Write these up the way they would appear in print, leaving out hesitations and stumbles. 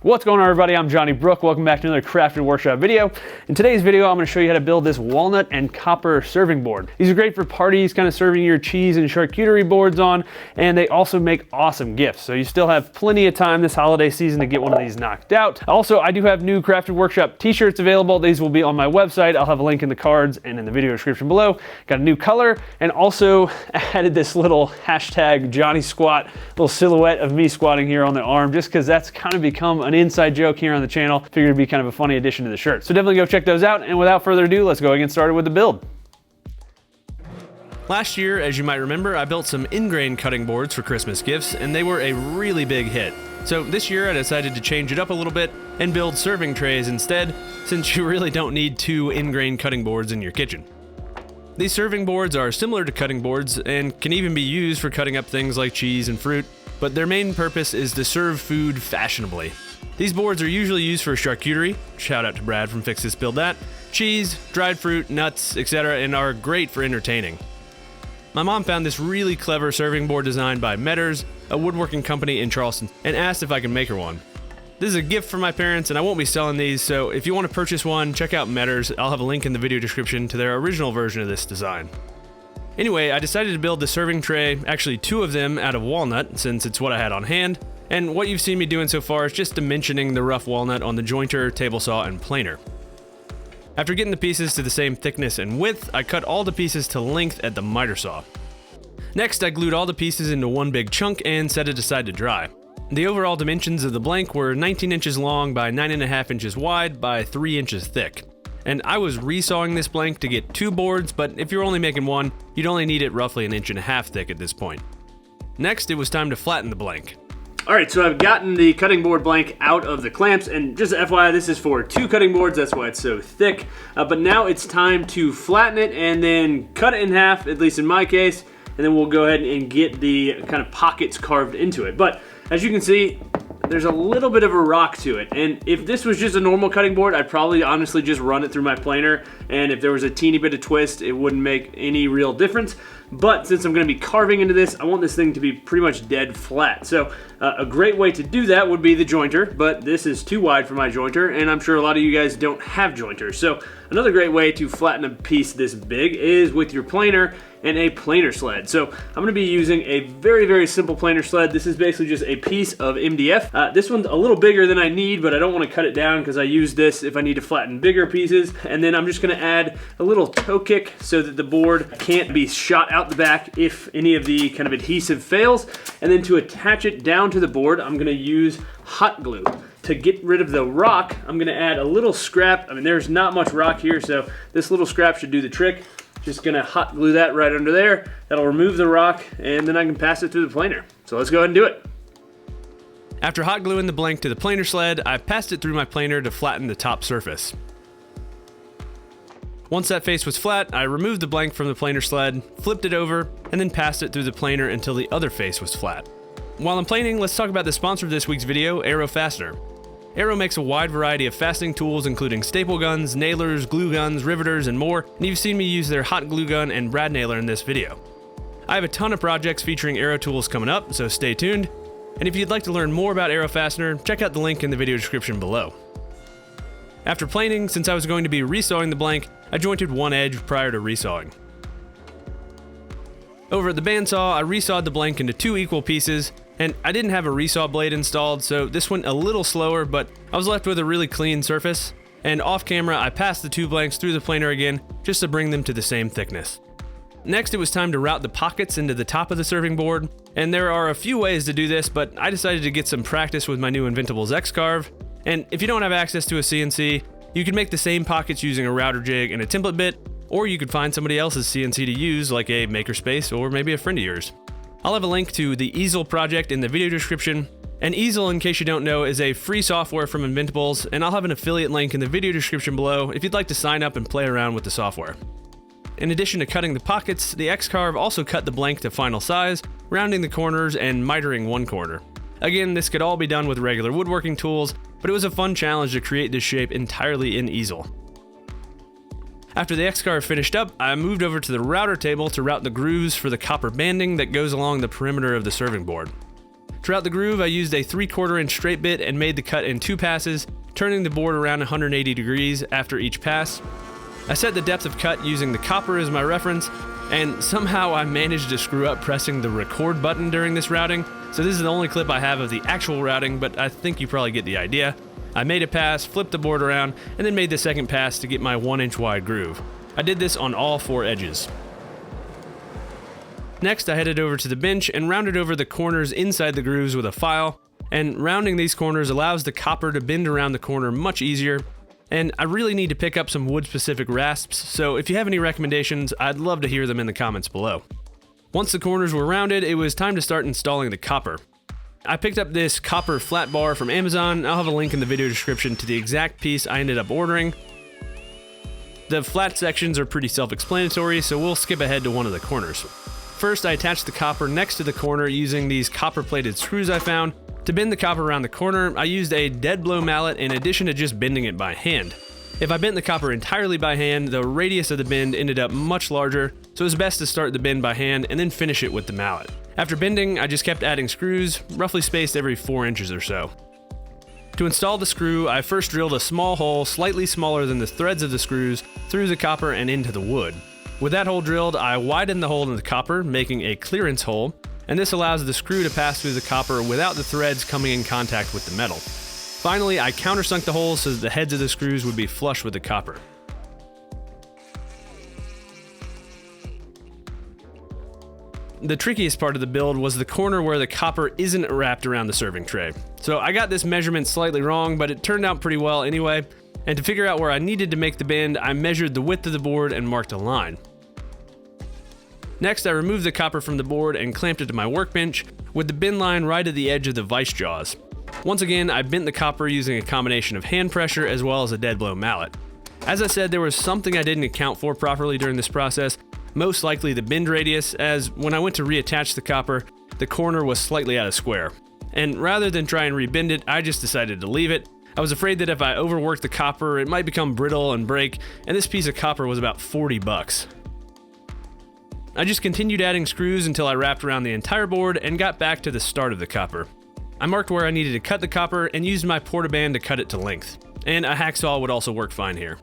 What's going on, everybody? I'm Johnny Brook. Welcome back to another crafting workshop video. In today's video, I'm going to show you how to build this walnut and copper serving board. These are great for parties, kind of serving your cheese and charcuterie boards on, and they also make awesome gifts. So you still have plenty of time this holiday season to get one of these knocked out. Also, I do have new crafting workshop t-shirts available. These will be on my website. I'll have a link in the cards and in the video description below. Got a new color, and also added this little hashtag Johnny Squat, little silhouette of me squatting here on the arm, just because that's kind of become an inside joke here on the channel. Figured it'd be kind of a funny addition to the shirt. So definitely go check those out. And without further ado, let's go and get started with the build. Last year, as you might remember, I built some ingrain cutting boards for Christmas gifts, and they were a really big hit. So this year I decided to change it up a little bit and build serving trays instead, since you really don't need two ingrain cutting boards in your kitchen. These serving boards are similar to cutting boards and can even be used for cutting up things like cheese and fruit, but their main purpose is to serve food fashionably. These boards are usually used for charcuterie, shout out to Brad from Fix This Build That, cheese, dried fruit, nuts, etc., and are great for entertaining. My mom found this really clever serving board design by Metters, a woodworking company in Charleston, and asked if I could make her one. This is a gift for my parents, and I won't be selling these, so if you want to purchase one, check out Metters. I'll have a link in the video description to their original version of this design. Anyway, I decided to build the serving tray, actually two of them, out of walnut, since it's what I had on hand, and what you've seen me doing so far is just dimensioning the rough walnut on the jointer, table saw, and planer. After getting the pieces to the same thickness and width, I cut all the pieces to length at the miter saw. Next, I glued all the pieces into one big chunk and set it aside to dry. The overall dimensions of the blank were 19 inches long by 9.5 inches wide by 3 inches thick. And I was resawing this blank to get two boards, but if you're only making one, you'd only need it roughly 1.5 inches thick at this point. Next, it was time to flatten the blank. Alright, so I've gotten the cutting board blank out of the clamps, and just FYI, this is for two cutting boards, that's why it's so thick. But now it's time to flatten it and then cut it in half, at least in my case, and then we'll go ahead and get the kind of pockets carved into it. But as you can see, there's a little bit of a rock to it, and if this was just a normal cutting board, I'd probably honestly just run it through my planer, and if there was a teeny bit of twist, it wouldn't make any real difference. But since I'm going to be carving into this, I want this thing to be pretty much dead flat. So a great way to do that would be the jointer, but this is too wide for my jointer, and I'm sure a lot of you guys don't have jointers. So another great way to flatten a piece this big is with your planer and a planer sled. So I'm going to be using a very, very simple planer sled. This is basically just a piece of MDF. This one's a little bigger than I need, but I don't want to cut it down because I use this if I need to flatten bigger pieces. And then I'm just going to add a little toe kick so that the board can't be shot out the back if any of the kind of adhesive fails. And then to attach it down to the board, I'm going to use hot glue. To get rid of the rock, I'm going to add a little scrap. I mean, there's not much rock here, so this little scrap should do the trick. Just gonna hot glue that right under there. That'll remove the rock, and then I can pass it through the planer. So let's go ahead and do it. After hot gluing the blank to the planer sled, I passed it through my planer to flatten the top surface. Once that face was flat, I removed the blank from the planer sled, flipped it over, and then passed it through the planer until the other face was flat. While I'm planing, let's talk about the sponsor of this week's video, Arrow Fastener. Arrow makes a wide variety of fastening tools, including staple guns, nailers, glue guns, riveters, and more, and you've seen me use their hot glue gun and brad nailer in this video. I have a ton of projects featuring Arrow tools coming up, so stay tuned. And if you'd like to learn more about Arrow Fastener, check out the link in the video description below. After planing, since I was going to be resawing the blank, I jointed one edge prior to resawing. Over at the bandsaw, I resawed the blank into two equal pieces, and I didn't have a resaw blade installed, so this went a little slower, but I was left with a really clean surface. And off camera, I passed the two blanks through the planer again, just to bring them to the same thickness. Next, it was time to route the pockets into the top of the serving board, and there are a few ways to do this, but I decided to get some practice with my new Inventables X-Carve. And if you don't have access to a CNC, you can make the same pockets using a router jig and a template bit, or you could find somebody else's CNC to use, like a Makerspace or maybe a friend of yours. I'll have a link to the easel project in the video description. And easel, in case you don't know, is a free software from Inventables, and I'll have an affiliate link in the video description below if you'd like to sign up and play around with the software. In addition to cutting the pockets, the X-Carve also cut the blank to final size, rounding the corners and mitering one corner. Again, this could all be done with regular woodworking tools, but it was a fun challenge to create this shape entirely in easel. After the X-Carve finished up, I moved over to the router table to route the grooves for the copper banding that goes along the perimeter of the serving board. Throughout the groove, I used a 3/4 inch straight bit and made the cut in 2 passes, turning the board around 180 degrees after each pass. I set the depth of cut using the copper as my reference, and somehow I managed to screw up pressing the record button during this routing, so this is the only clip I have of the actual routing, but I think you probably get the idea. I made a pass, flipped the board around, and then made the second pass to get my 1-inch wide groove. I did this on all 4 edges. Next, I headed over to the bench and rounded over the corners inside the grooves with a file, and rounding these corners allows the copper to bend around the corner much easier. And I really need to pick up some wood-specific rasps, so if you have any recommendations, I'd love to hear them in the comments below. Once the corners were rounded, it was time to start installing the copper. I picked up this copper flat bar from Amazon. I'll have a link in the video description to the exact piece I ended up ordering. The flat sections are pretty self-explanatory, so we'll skip ahead to one of the corners. First, I attached the copper next to the corner using these copper-plated screws I found. To bend the copper around the corner, I used a dead blow mallet in addition to just bending it by hand. If I bent the copper entirely by hand, the radius of the bend ended up much larger, so it was best to start the bend by hand and then finish it with the mallet. After bending, I just kept adding screws, roughly spaced every 4 inches or so. To install the screw, I first drilled a small hole slightly smaller than the threads of the screws through the copper and into the wood. With that hole drilled, I widened the hole in the copper, making a clearance hole, and this allows the screw to pass through the copper without the threads coming in contact with the metal. Finally, I countersunk the hole so that the heads of the screws would be flush with the copper. The trickiest part of the build was the corner where the copper isn't wrapped around the serving tray. So I got this measurement slightly wrong, but it turned out pretty well anyway, and to figure out where I needed to make the bend, I measured the width of the board and marked a line. Next, I removed the copper from the board and clamped it to my workbench, with the bend line right at the edge of the vice jaws. Once again, I bent the copper using a combination of hand pressure as well as a dead blow mallet. As I said, there was something I didn't account for properly during this process, most likely the bend radius, as when I went to reattach the copper, the corner was slightly out of square. And rather than try and rebend it, I just decided to leave it. I was afraid that if I overworked the copper, it might become brittle and break, and this piece of copper was about $40. I just continued adding screws until I wrapped around the entire board and got back to the start of the copper. I marked where I needed to cut the copper and used my portaband to cut it to length, and a hacksaw would also work fine here.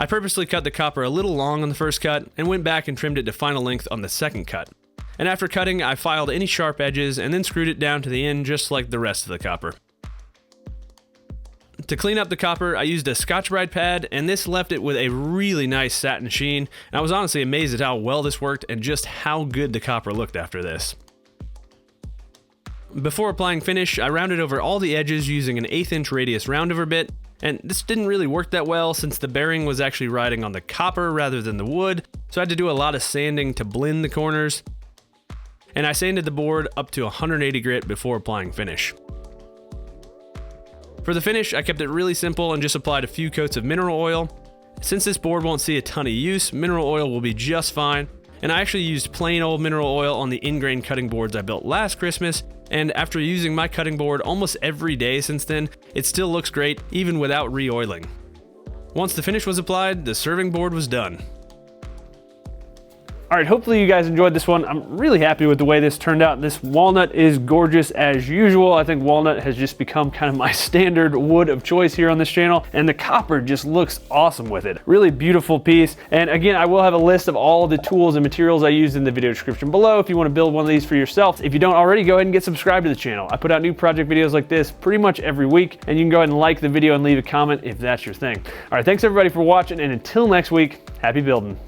I purposely cut the copper a little long on the first cut and went back and trimmed it to final length on the second cut. And after cutting, I filed any sharp edges and then screwed it down to the end just like the rest of the copper. To clean up the copper, I used a Scotch-Brite pad, and this left it with a really nice satin sheen, and I was honestly amazed at how well this worked and just how good the copper looked after this. Before applying finish, I rounded over all the edges using an 1/8 inch radius roundover bit, and this didn't really work that well since the bearing was actually riding on the copper rather than the wood, so I had to do a lot of sanding to blend the corners, and I sanded the board up to 180 grit before applying finish. For the finish, I kept it really simple and just applied a few coats of mineral oil. Since this board won't see a ton of use, mineral oil will be just fine, and I actually used plain old mineral oil on the in-grain cutting boards I built last Christmas, and after using my cutting board almost every day since then, it still looks great even without re-oiling. Once the finish was applied, the serving board was done. All right, hopefully you guys enjoyed this one. I'm really happy with the way this turned out. This walnut is gorgeous as usual. I think walnut has just become kind of my standard wood of choice here on this channel, and the copper just looks awesome with it. Really beautiful piece. And again, I will have a list of all the tools and materials I used in the video description below if you want to build one of these for yourself. If you don't already, go ahead and get subscribed to the channel. I put out new project videos like this pretty much every week, and you can go ahead and like the video and leave a comment if that's your thing. All right, thanks everybody for watching, and until next week, happy building.